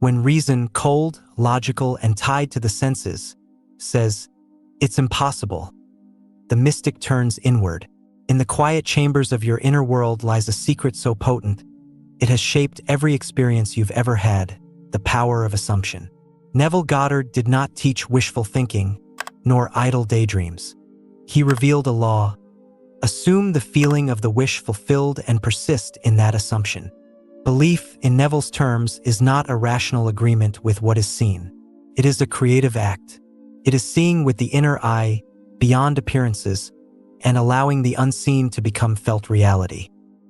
When reason, cold, logical, and tied to the senses, says, "It's impossible," the mystic turns inward. In the quiet chambers of your inner world lies a secret so potent, it has shaped every experience you've ever had, the power of assumption. Neville Goddard did not teach wishful thinking, nor idle daydreams. He revealed a law: assume the feeling of the wish fulfilled and persist in that assumption. Belief, in Neville's terms, is not a rational agreement with what is seen. It is a creative act. It is seeing with the inner eye, beyond appearances, and allowing the unseen to become felt reality.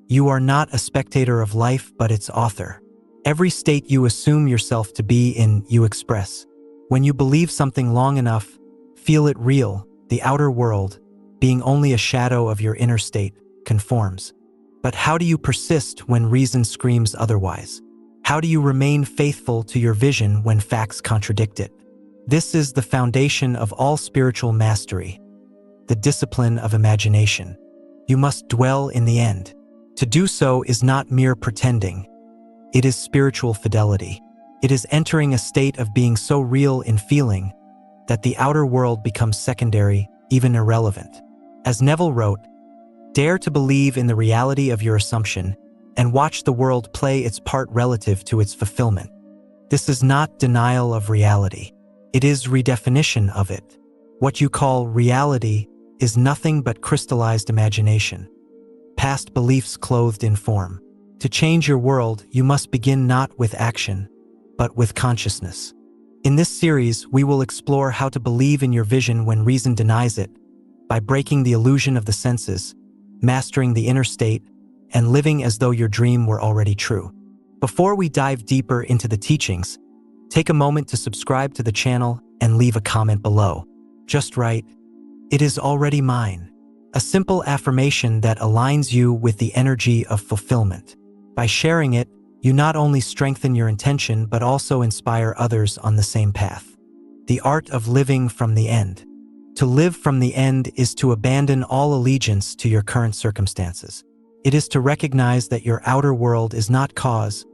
You are not a spectator of life, but its author. Every state you assume yourself to be in, you express. When you believe something long enough, feel it real, the outer world, being only a shadow of your inner state, conforms. But how do you persist when reason screams otherwise? How do you remain faithful to your vision when facts contradict it? This is the foundation of all spiritual mastery, the discipline of imagination. You must dwell in the end. To do so is not mere pretending. It is spiritual fidelity. It is entering a state of being so real in feeling that the outer world becomes secondary, even irrelevant. As Neville wrote, "Dare to believe in the reality of your assumption and watch the world play its part relative to its fulfillment." This is not denial of reality. It is redefinition of it. What you call reality is nothing but crystallized imagination, past beliefs clothed in form. To change your world, you must begin not with action, but with consciousness. In this series, we will explore how to believe in your vision when reason denies it, by breaking the illusion of the senses, mastering the inner state, and living as though your dream were already true. Before we dive deeper into the teachings, take a moment to subscribe to the channel and leave a comment below. Just write, "It is already mine," a simple affirmation that aligns you with the energy of fulfillment. By sharing it, you not only strengthen your intention but also inspire others on the same path. The art of living from the end. To live from the end is to abandon all allegiance to your current circumstances. It is to recognize that your outer world is not cause,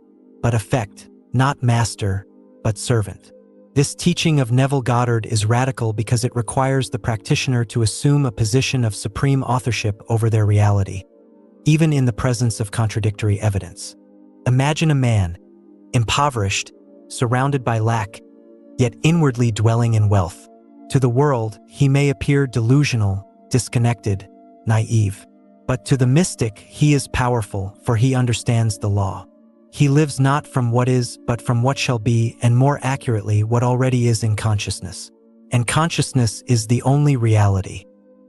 but effect, not master, but servant. This teaching of Neville Goddard is radical because it requires the practitioner to assume a position of supreme authorship over their reality, even in the presence of contradictory evidence. Imagine a man, impoverished, surrounded by lack, yet inwardly dwelling in wealth. To the world, he may appear delusional, disconnected, naive. But to the mystic, he is powerful, for he understands the law. He lives not from what is, but from what shall be, and more accurately, what already is in consciousness. And consciousness is the only reality.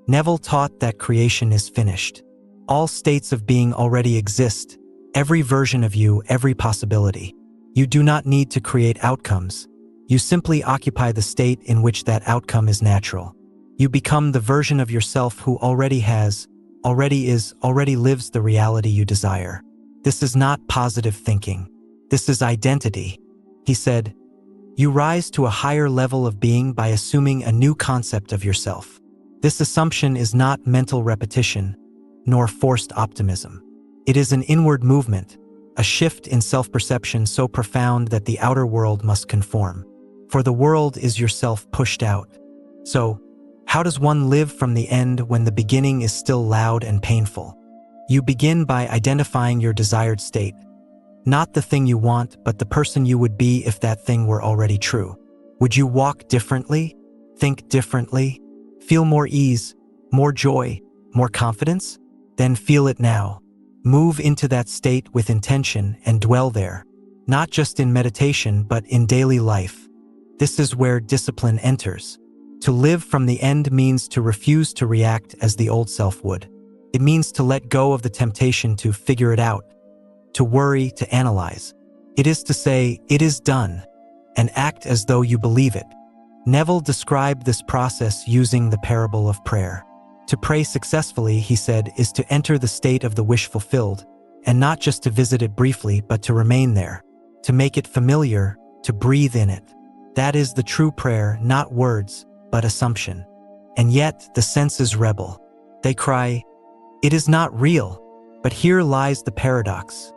Neville taught that creation is finished. All states of being already exist, every version of you, every possibility. You do not need to create outcomes. You simply occupy the state in which that outcome is natural. You become the version of yourself who already has, already is, already lives the reality you desire. This is not positive thinking. This is identity. He said, "You rise to a higher level of being by assuming a new concept of yourself." This assumption is not mental repetition, nor forced optimism. It is an inward movement, a shift in self-perception so profound that the outer world must conform. For the world is yourself pushed out. So, how does one live from the end when the beginning is still loud and painful? You begin by identifying your desired state, not the thing you want, but the person you would be if that thing were already true. Would you walk differently, think differently, feel more ease, more joy, more confidence? Then feel it now. Move into that state with intention and dwell there, not just in meditation but in daily life. This is where discipline enters. To live from the end means to refuse to react as the old self would. It means to let go of the temptation to figure it out, to worry, to analyze. It is to say, "It is done," and act as though you believe it. Neville described this process using the parable of prayer. To pray successfully, he said, is to enter the state of the wish fulfilled, and not just to visit it briefly, but to remain there, to make it familiar, to breathe in it. That is the true prayer, not words, but assumption. And yet, the senses rebel. They cry, "It is not real." But here lies the paradox.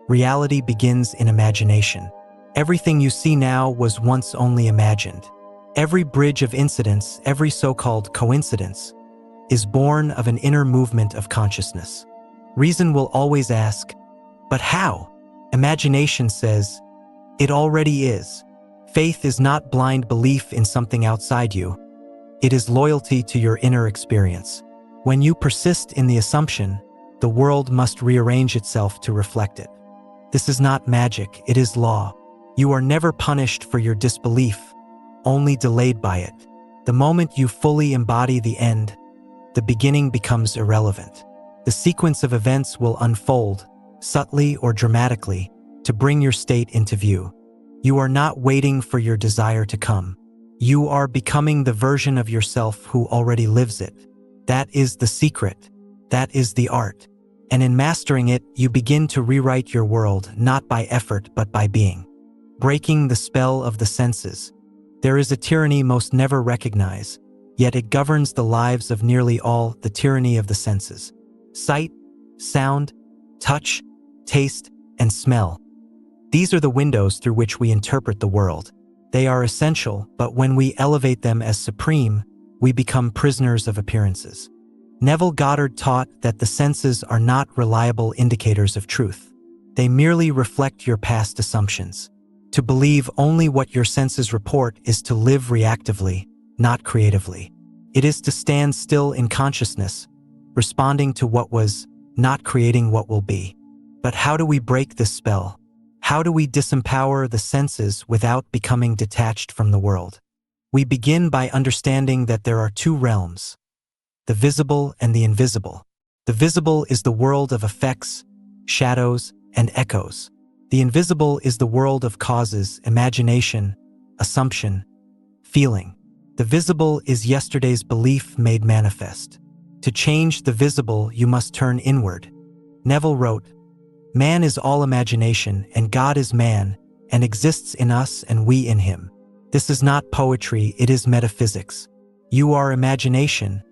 Reality begins in imagination. Everything you see now was once only imagined. Every bridge of incidents, every so-called coincidence, is born of an inner movement of consciousness. Reason will always ask, but how? Imagination says, it already is. Faith is not blind belief in something outside you. It is loyalty to your inner experience. When you persist in the assumption, the world must rearrange itself to reflect it. This is not magic, it is law. You are never punished for your disbelief, only delayed by it. The moment you fully embody the end, the beginning becomes irrelevant. The sequence of events will unfold, subtly or dramatically, to bring your state into view. You are not waiting for your desire to come. You are becoming the version of yourself who already lives it. That is the secret. That is the art. And in mastering it, you begin to rewrite your world, not by effort but by being. Breaking the spell of the senses. There is a tyranny most never recognize, yet it governs the lives of nearly all, the tyranny of the senses. Sight, sound, touch, taste, and smell. These are the windows through which we interpret the world. They are essential, but when we elevate them as supreme, we become prisoners of appearances. Neville Goddard taught that the senses are not reliable indicators of truth. They merely reflect your past assumptions. To believe only what your senses report is to live reactively, not creatively. It is to stand still in consciousness, responding to what was, not creating what will be. But how do we break this spell? How do we disempower the senses without becoming detached from the world? We begin by understanding that there are two realms, the visible and the invisible. The visible is the world of effects, shadows, and echoes. The invisible is the world of causes, imagination, assumption, feeling. The visible is yesterday's belief made manifest. To change the visible, you must turn inward. Neville wrote, "Man is all imagination, and God is man, and exists in us and we in him." This is not poetry, it is metaphysics. You are imagination,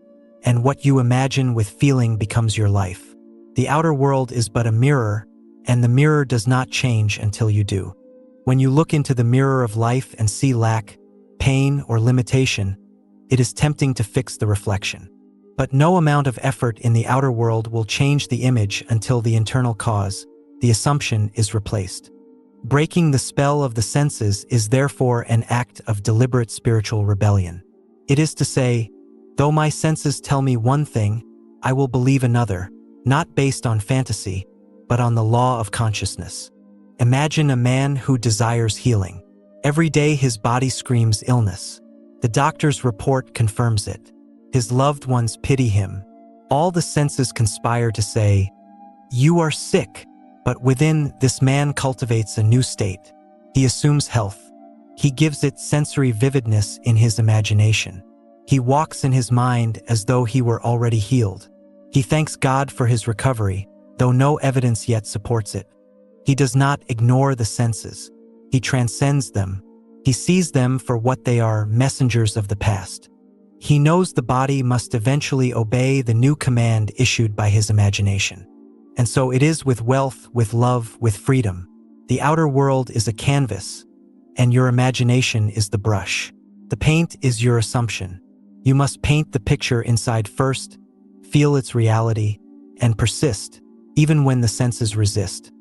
and what you imagine with feeling becomes your life. The outer world is but a mirror, and the mirror does not change until you do. When you look into the mirror of life and see lack, pain, or limitation, it is tempting to fix the reflection. But no amount of effort in the outer world will change the image until the internal cause, the assumption, is replaced. Breaking the spell of the senses is therefore an act of deliberate spiritual rebellion. It is to say, though my senses tell me one thing, I will believe another, not based on fantasy, but on the law of consciousness. Imagine a man who desires healing. Every day his body screams illness. The doctor's report confirms it. His loved ones pity him. All the senses conspire to say, "You are sick." But within, this man cultivates a new state. He assumes health. He gives it sensory vividness in his imagination. He walks in his mind as though he were already healed. He thanks God for his recovery, though no evidence yet supports it. He does not ignore the senses. He transcends them. He sees them for what they are, messengers of the past. He knows the body must eventually obey the new command issued by his imagination. And so it is with wealth, with love, with freedom. The outer world is a canvas, and your imagination is the brush. The paint is your assumption. You must paint the picture inside first, feel its reality, and persist, even when the senses resist.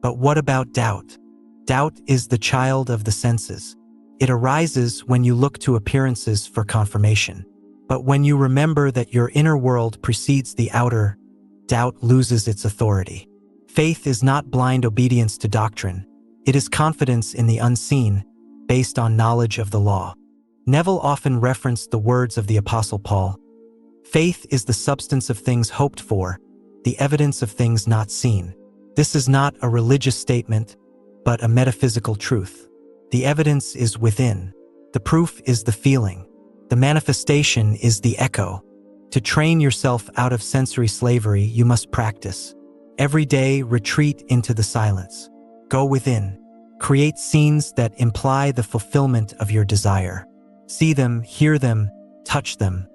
But what about doubt? Doubt is the child of the senses. It arises when you look to appearances for confirmation. But when you remember that your inner world precedes the outer, doubt loses its authority. Faith is not blind obedience to doctrine. It is confidence in the unseen, based on knowledge of the law. Neville often referenced the words of the Apostle Paul. Faith is the substance of things hoped for, the evidence of things not seen. This is not a religious statement, but a metaphysical truth. The evidence is within. The proof is the feeling. The manifestation is the echo. To train yourself out of sensory slavery, you must practice. Every day, retreat into the silence. Go within. Create scenes that imply the fulfillment of your desire. See them, hear them, touch them.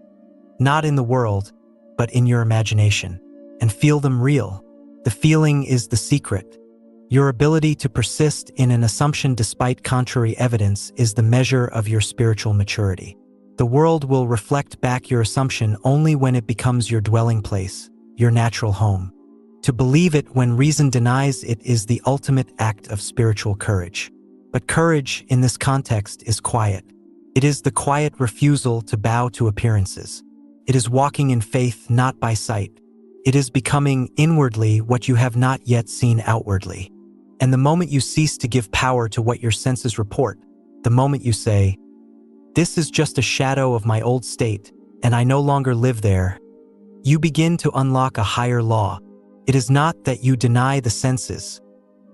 Not in the world, but in your imagination. And feel them real. The feeling is the secret. Your ability to persist in an assumption despite contrary evidence is the measure of your spiritual maturity. The world will reflect back your assumption only when it becomes your dwelling place, your natural home. To believe it when reason denies it is the ultimate act of spiritual courage. But courage, in this context, is quiet. It is the quiet refusal to bow to appearances. It is walking in faith, not by sight. It is becoming inwardly what you have not yet seen outwardly. And the moment you cease to give power to what your senses report, the moment you say, "This is just a shadow of my old state, and I no longer live there," you begin to unlock a higher law. It is not that you deny the senses.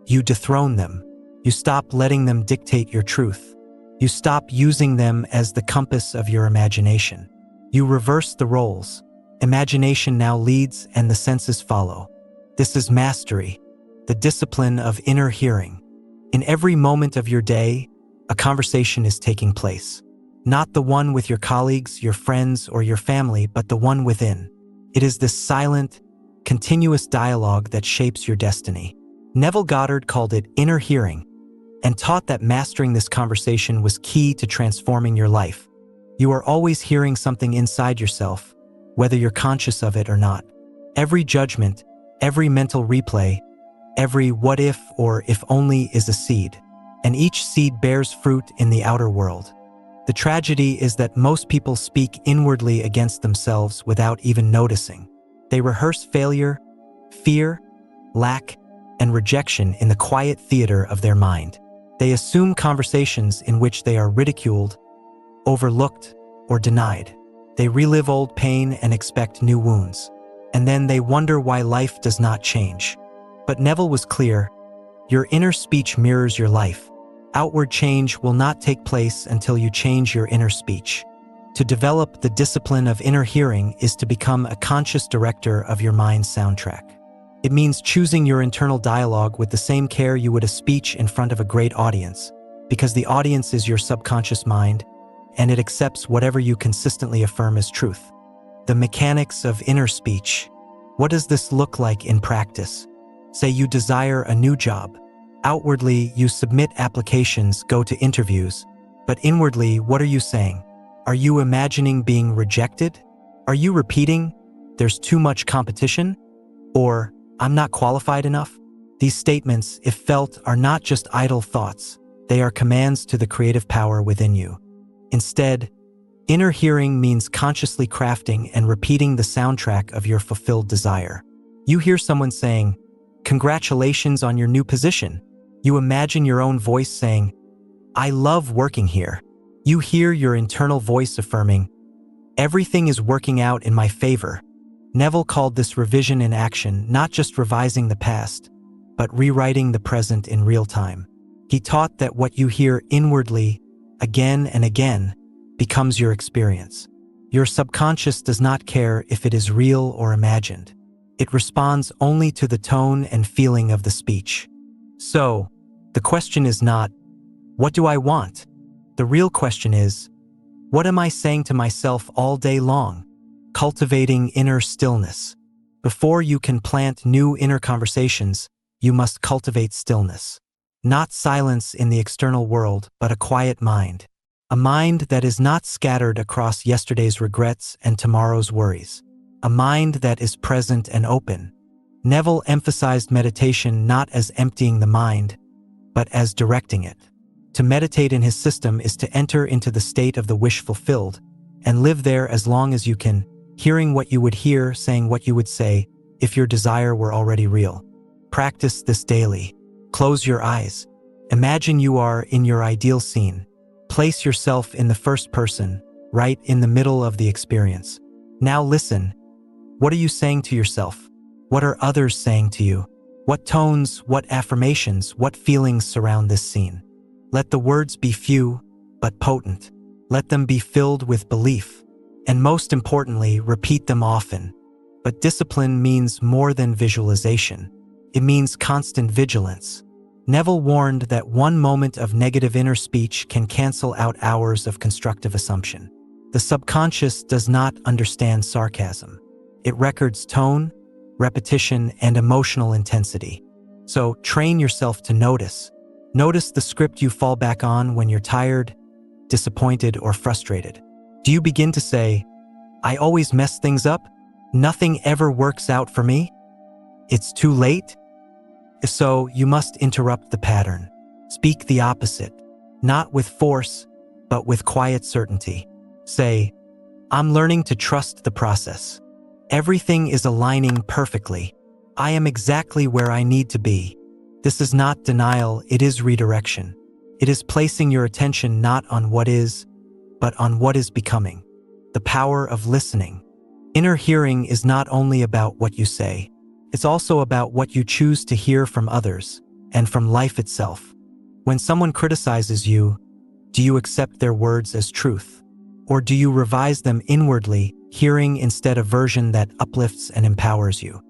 You dethrone them. You stop letting them dictate your truth. You stop using them as the compass of your imagination. You reverse the roles. Imagination now leads and the senses follow. This is mastery, the discipline of inner hearing. In every moment of your day, a conversation is taking place. Not the one with your colleagues, your friends, or your family, but the one within. It is this silent, continuous dialogue that shapes your destiny. Neville Goddard called it inner hearing and taught that mastering this conversation was key to transforming your life. You are always hearing something inside yourself, whether you're conscious of it or not. Every judgment, every mental replay, every what if or if only is a seed, and each seed bears fruit in the outer world. The tragedy is that most people speak inwardly against themselves without even noticing. They rehearse failure, fear, lack, and rejection in the quiet theater of their mind. They assume conversations in which they are ridiculed, overlooked, or denied. They relive old pain and expect new wounds. And then they wonder why life does not change. But Neville was clear: your inner speech mirrors your life. Outward change will not take place until you change your inner speech. To develop the discipline of inner hearing is to become a conscious director of your mind's soundtrack. It means choosing your internal dialogue with the same care you would a speech in front of a great audience, because the audience is your subconscious mind, and it accepts whatever you consistently affirm as truth. The mechanics of inner speech. What does this look like in practice? Say you desire a new job. Outwardly, you submit applications, go to interviews, but inwardly, what are you saying? Are you imagining being rejected? Are you repeating, "There's too much competition"? Or, "I'm not qualified enough"? These statements, if felt, are not just idle thoughts. They are commands to the creative power within you. Instead, inner hearing means consciously crafting and repeating the soundtrack of your fulfilled desire. You hear someone saying, "Congratulations on your new position." You imagine your own voice saying, "I love working here." You hear your internal voice affirming, "Everything is working out in my favor." Neville called this revision in action, not just revising the past, but rewriting the present in real time. He taught that what you hear inwardly, again and again, becomes your experience. Your subconscious does not care if it is real or imagined. It responds only to the tone and feeling of the speech. So, the question is not, "What do I want?" The real question is, "What am I saying to myself all day long?" Cultivating inner stillness. Before you can plant new inner conversations, you must cultivate stillness. Not silence in the external world, but a quiet mind. A mind that is not scattered across yesterday's regrets and tomorrow's worries. A mind that is present and open. Neville emphasized meditation not as emptying the mind, but as directing it. To meditate in his system is to enter into the state of the wish fulfilled, and live there as long as you can, hearing what you would hear, saying what you would say, if your desire were already real. Practice this daily. Close your eyes. Imagine you are in your ideal scene. Place yourself in the first person, right in the middle of the experience. Now listen. What are you saying to yourself? What are others saying to you? What tones, what affirmations, what feelings surround this scene? Let the words be few, but potent. Let them be filled with belief. And most importantly, repeat them often. But discipline means more than visualization. It means constant vigilance. Neville warned that one moment of negative inner speech can cancel out hours of constructive assumption. The subconscious does not understand sarcasm. It records tone, repetition, and emotional intensity. So train yourself to notice. Notice the script you fall back on when you're tired, disappointed, or frustrated. Do you begin to say, "I always mess things up? Nothing ever works out for me? It's too late?" If so, you must interrupt the pattern. Speak the opposite, not with force, but with quiet certainty. Say, "I'm learning to trust the process. Everything is aligning perfectly. I am exactly where I need to be." This is not denial, it is redirection. It is placing your attention not on what is, but on what is becoming. The power of listening. Inner hearing is not only about what you say, it's also about what you choose to hear from others and from life itself. When someone criticizes you, do you accept their words as truth? Or do you revise them inwardly, hearing instead a version that uplifts and empowers you?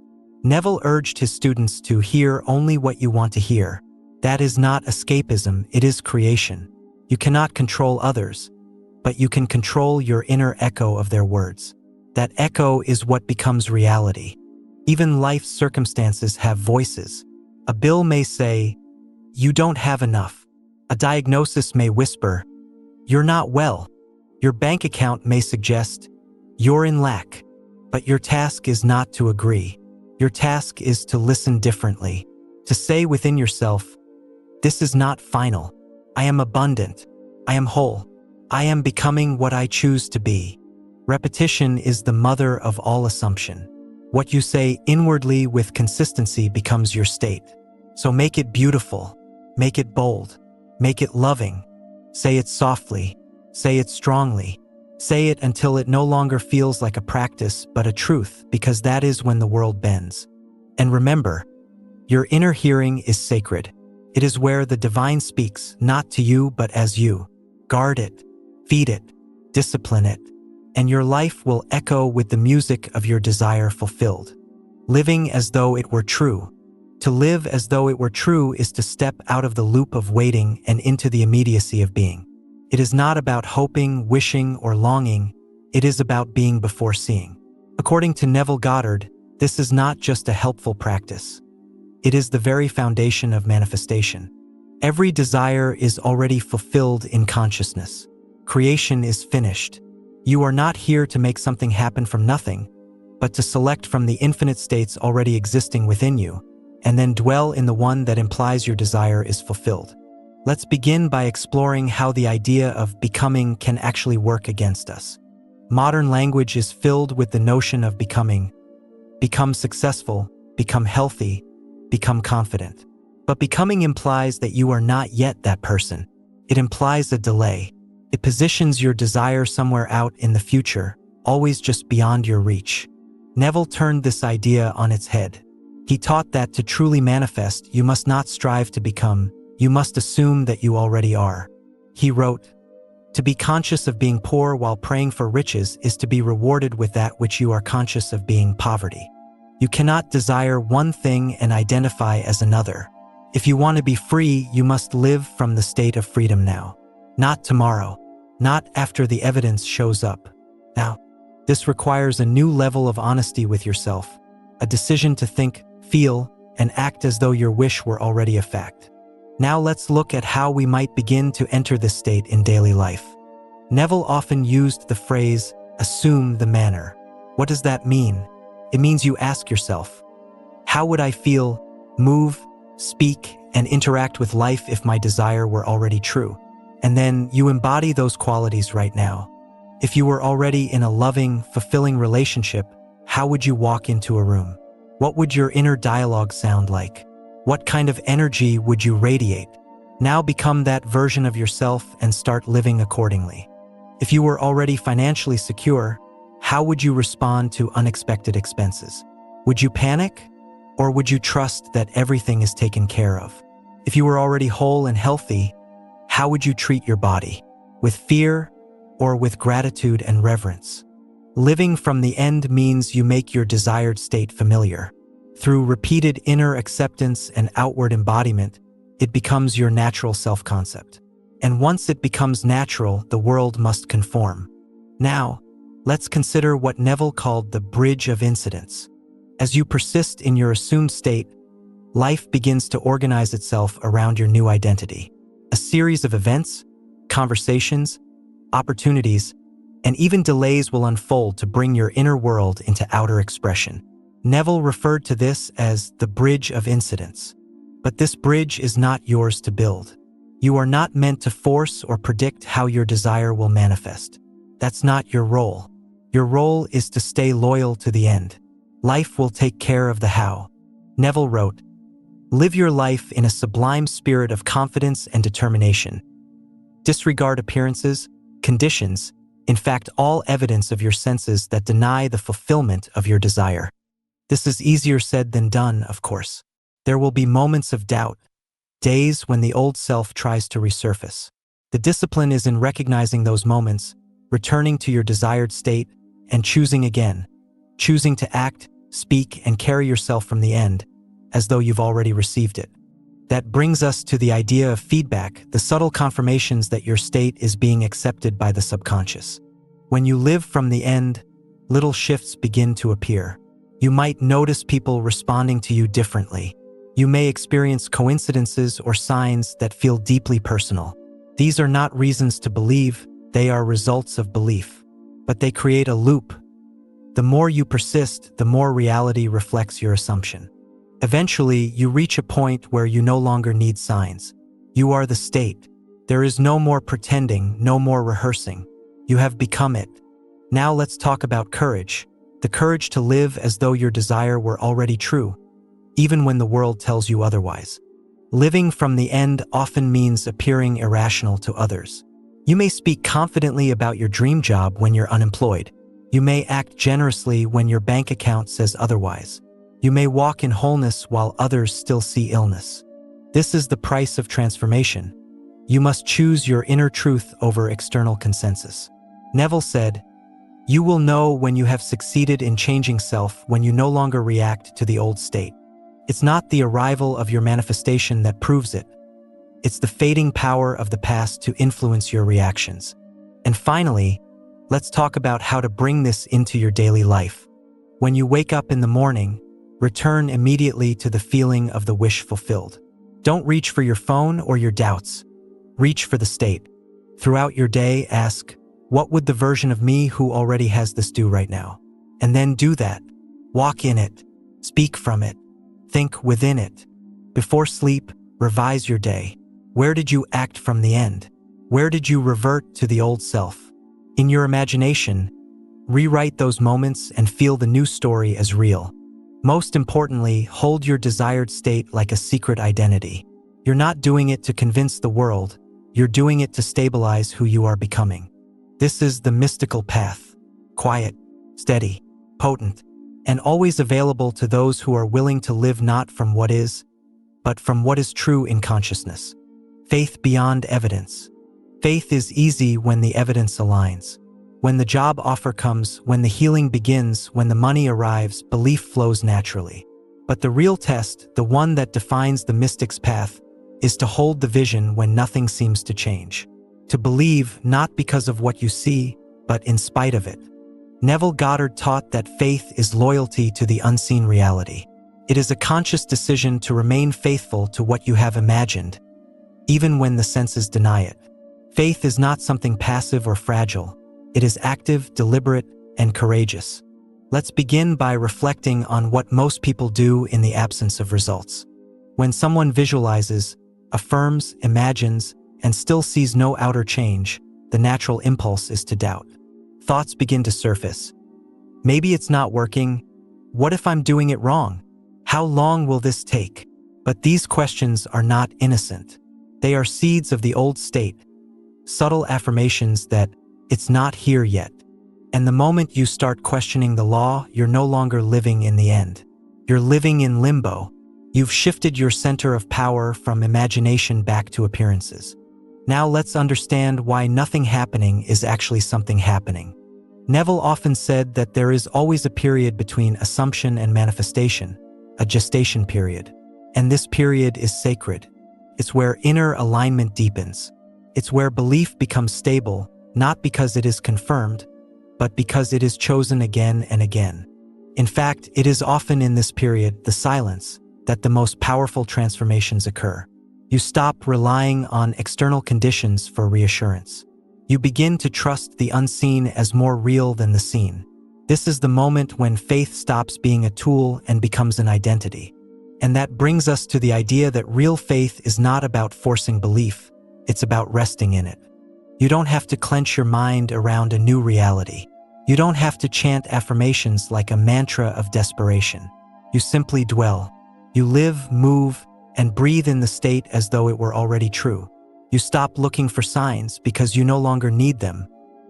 Neville urged his students to hear only what you want to hear. That is not escapism, it is creation. You cannot control others, but you can control your inner echo of their words. That echo is what becomes reality. Even life's circumstances have voices. A bill may say, "You don't have enough." A diagnosis may whisper, "You're not well." Your bank account may suggest, "You're in lack." But your task is not to agree. Your task is to listen differently, to say within yourself, "This is not final. I am abundant. I am whole. I am becoming what I choose to be." Repetition is the mother of all assumption. What you say inwardly with consistency becomes your state. So make it beautiful, make it bold, make it loving. Say it softly, say it strongly. Say it until it no longer feels like a practice but a truth, because that is when the world bends. And remember, your inner hearing is sacred. It is where the divine speaks, not to you but as you. Guard it, feed it, discipline it, and your life will echo with the music of your desire fulfilled. Living as though it were true. To live as though it were true is to step out of the loop of waiting and into the immediacy of being. It is not about hoping, wishing, or longing. It is about being before seeing. According to Neville Goddard, this is not just a helpful practice. It is the very foundation of manifestation. Every desire is already fulfilled in consciousness. Creation is finished. You are not here to make something happen from nothing, but to select from the infinite states already existing within you, and then dwell in the one that implies your desire is fulfilled. Let's begin by exploring how the idea of becoming can actually work against us. Modern language is filled with the notion of becoming. Become successful, become healthy, become confident. But becoming implies that you are not yet that person. It implies a delay. It positions your desire somewhere out in the future, always just beyond your reach. Neville turned this idea on its head. He taught that to truly manifest, you must not strive to become, you must assume that you already are. He wrote, "To be conscious of being poor while praying for riches is to be rewarded with that which you are conscious of being poverty." You cannot desire one thing and identify as another. If you want to be free, you must live from the state of freedom now. Not tomorrow. Not after the evidence shows up. Now, this requires a new level of honesty with yourself, a decision to think, feel, and act as though your wish were already a fact. Now let's look at how we might begin to enter this state in daily life. Neville often used the phrase, "assume the manner." What does that mean? It means you ask yourself, how would I feel, move, speak, and interact with life if my desire were already true? And then you embody those qualities right now. If you were already in a loving, fulfilling relationship, how would you walk into a room? What would your inner dialogue sound like? What kind of energy would you radiate? Now become that version of yourself and start living accordingly. If you were already financially secure, how would you respond to unexpected expenses? Would you panic? Or would you trust that everything is taken care of? If you were already whole and healthy, how would you treat your body? With fear or with gratitude and reverence? Living from the end means you make your desired state familiar. Through repeated inner acceptance and outward embodiment, it becomes your natural self-concept. And once it becomes natural, the world must conform. Now, let's consider what Neville called the bridge of incidence. As you persist in your assumed state, life begins to organize itself around your new identity. A series of events, conversations, opportunities, and even delays will unfold to bring your inner world into outer expression. Neville referred to this as the bridge of incidents. But this bridge is not yours to build. You are not meant to force or predict how your desire will manifest. That's not your role. Your role is to stay loyal to the end. Life will take care of the how. Neville wrote, "Live your life in a sublime spirit of confidence and determination. Disregard appearances, conditions, in fact all evidence of your senses that deny the fulfillment of your desire." This is easier said than done, of course. There will be moments of doubt, days when the old self tries to resurface. The discipline is in recognizing those moments, returning to your desired state, and choosing again. Choosing to act, speak, and carry yourself from the end, as though you've already received it. That brings us to the idea of feedback, the subtle confirmations that your state is being accepted by the subconscious. When you live from the end, little shifts begin to appear. You might notice people responding to you differently. You may experience coincidences or signs that feel deeply personal. These are not reasons to believe, they are results of belief. But they create a loop. The more you persist, the more reality reflects your assumption. Eventually, you reach a point where you no longer need signs. You are the state. There is no more pretending, no more rehearsing. You have become it. Now let's talk about courage. The courage to live as though your desire were already true, even when the world tells you otherwise. Living from the end often means appearing irrational to others. You may speak confidently about your dream job when you're unemployed. You may act generously when your bank account says otherwise. You may walk in wholeness while others still see illness. This is the price of transformation. You must choose your inner truth over external consensus. Neville said, "You will know when you have succeeded in changing self when you no longer react to the old state. It's not the arrival of your manifestation that proves it. It's the fading power of the past to influence your reactions." And finally, let's talk about how to bring this into your daily life. When you wake up in the morning, return immediately to the feeling of the wish fulfilled. Don't reach for your phone or your doubts. Reach for the state. Throughout your day, ask, what would the version of me who already has this do right now? And then do that. Walk in it. Speak from it. Think within it. Before sleep, revise your day. Where did you act from the end? Where did you revert to the old self? In your imagination, rewrite those moments and feel the new story as real. Most importantly, hold your desired state like a secret identity. You're not doing it to convince the world, you're doing it to stabilize who you are becoming. This is the mystical path, quiet, steady, potent, and always available to those who are willing to live not from what is, but from what is true in consciousness. Faith beyond evidence. Faith is easy when the evidence aligns. When the job offer comes, when the healing begins, when the money arrives, belief flows naturally. But the real test, the one that defines the mystic's path, is to hold the vision when nothing seems to change. To believe not because of what you see, but in spite of it. Neville Goddard taught that faith is loyalty to the unseen reality. It is a conscious decision to remain faithful to what you have imagined, even when the senses deny it. Faith is not something passive or fragile. It is active, deliberate, and courageous. Let's begin by reflecting on what most people do in the absence of results. When someone visualizes, affirms, imagines, and still sees no outer change, the natural impulse is to doubt. Thoughts begin to surface. Maybe it's not working. What if I'm doing it wrong? How long will this take? But these questions are not innocent. They are seeds of the old state, subtle affirmations that it's not here yet. And the moment you start questioning the law, you're no longer living in the end. You're living in limbo. You've shifted your center of power from imagination back to appearances. Now let's understand why nothing happening is actually something happening. Neville often said that there is always a period between assumption and manifestation, a gestation period. And this period is sacred. It's where inner alignment deepens. It's where belief becomes stable, not because it is confirmed, but because it is chosen again and again. In fact, it is often in this period, the silence, that the most powerful transformations occur. You stop relying on external conditions for reassurance. You begin to trust the unseen as more real than the seen. This is the moment when faith stops being a tool and becomes an identity. And that brings us to the idea that real faith is not about forcing belief, it's about resting in it. You don't have to clench your mind around a new reality. You don't have to chant affirmations like a mantra of desperation. You simply dwell. You live, move, and breathe in the state as though it were already true. You stop looking for signs because you no longer need them.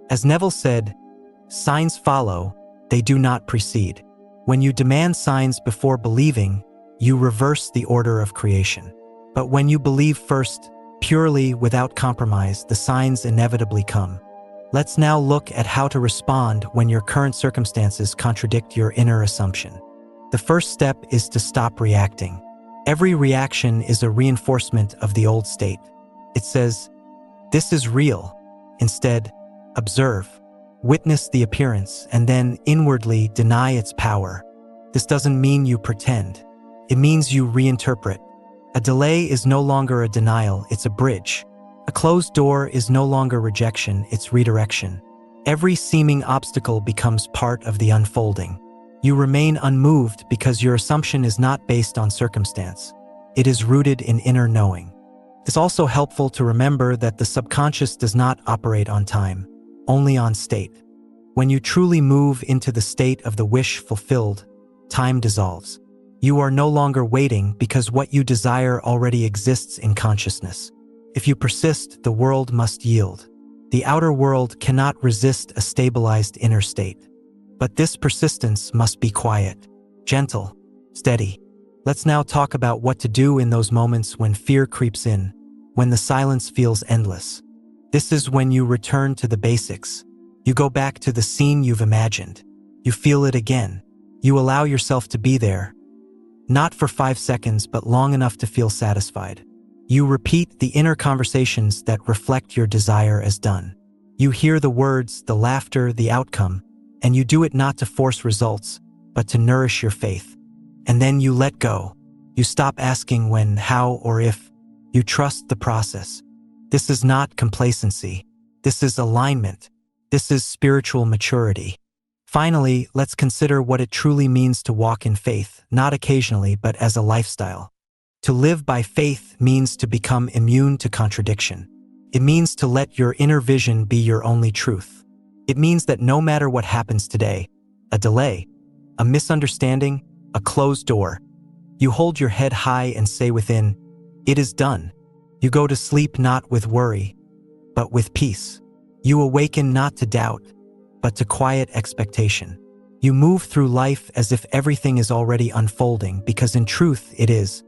As Neville said, "Signs follow, they do not precede." When you demand signs before believing, you reverse the order of creation. But when you believe first, purely without compromise, the signs inevitably come. Let's now look at how to respond when your current circumstances contradict your inner assumption. The first step is to stop reacting. Every reaction is a reinforcement of the old state. It says, "This is real." Instead, observe, witness the appearance, and then inwardly deny its power. This doesn't mean you pretend. It means you reinterpret. A delay is no longer a denial, it's a bridge. A closed door is no longer rejection, it's redirection. Every seeming obstacle becomes part of the unfolding. You remain unmoved because your assumption is not based on circumstance. It is rooted in inner knowing. It's also helpful to remember that the subconscious does not operate on time, only on state. When you truly move into the state of the wish fulfilled, time dissolves. You are no longer waiting because what you desire already exists in consciousness. If you persist, the world must yield. The outer world cannot resist a stabilized inner state. But this persistence must be quiet, gentle, steady. Let's now talk about what to do in those moments when fear creeps in, when the silence feels endless. This is when you return to the basics. You go back to the scene you've imagined. You feel it again. You allow yourself to be there. Not for 5 seconds, but long enough to feel satisfied. You repeat the inner conversations that reflect your desire as done. You hear the words, the laughter, the outcome, and you do it not to force results, but to nourish your faith. And then you let go. You stop asking when, how, or if. You trust the process. This is not complacency. This is alignment. This is spiritual maturity. Finally, let's consider what it truly means to walk in faith, not occasionally, but as a lifestyle. To live by faith means to become immune to contradiction. It means to let your inner vision be your only truth. It means that no matter what happens today, a delay, a misunderstanding, a closed door, you hold your head high and say within, "It is done." You go to sleep not with worry, but with peace. You awaken not to doubt, but to quiet expectation. You move through life as if everything is already unfolding, because in truth it is.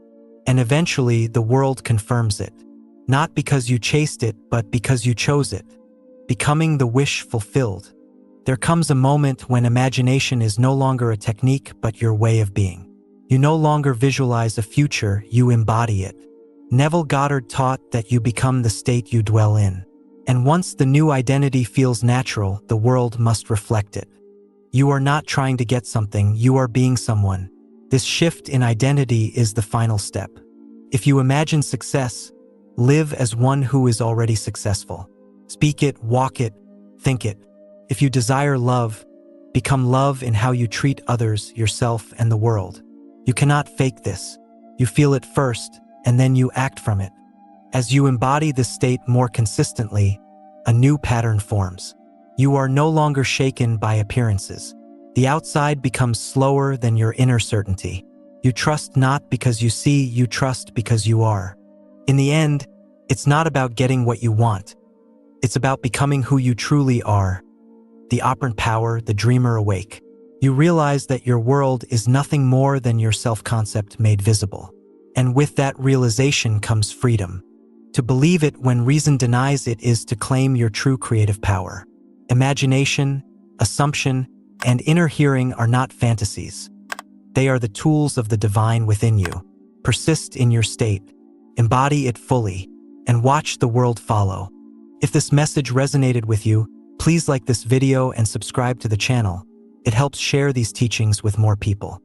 And eventually the world confirms it. Not because you chased it, but because you chose it. Becoming the wish fulfilled. There comes a moment when imagination is no longer a technique, but your way of being. You no longer visualize a future, you embody it. Neville Goddard taught that you become the state you dwell in. And once the new identity feels natural, the world must reflect it. You are not trying to get something, you are being someone. This shift in identity is the final step. If you imagine success, live as one who is already successful. Speak it, walk it, think it. If you desire love, become love in how you treat others, yourself, and the world. You cannot fake this. You feel it first, and then you act from it. As you embody this state more consistently, a new pattern forms. You are no longer shaken by appearances. The outside becomes slower than your inner certainty. You trust not because you see, you trust because you are. In the end, it's not about getting what you want. It's about becoming who you truly are. The operant power, the dreamer awake. You realize that your world is nothing more than your self-concept made visible. And with that realization comes freedom. To believe it when reason denies it is to claim your true creative power. Imagination, assumption, and inner hearing are not fantasies. They are the tools of the divine within you. Persist in your state, embody it fully, and watch the world follow. If this message resonated with you, please like this video and subscribe to the channel. It helps share these teachings with more people.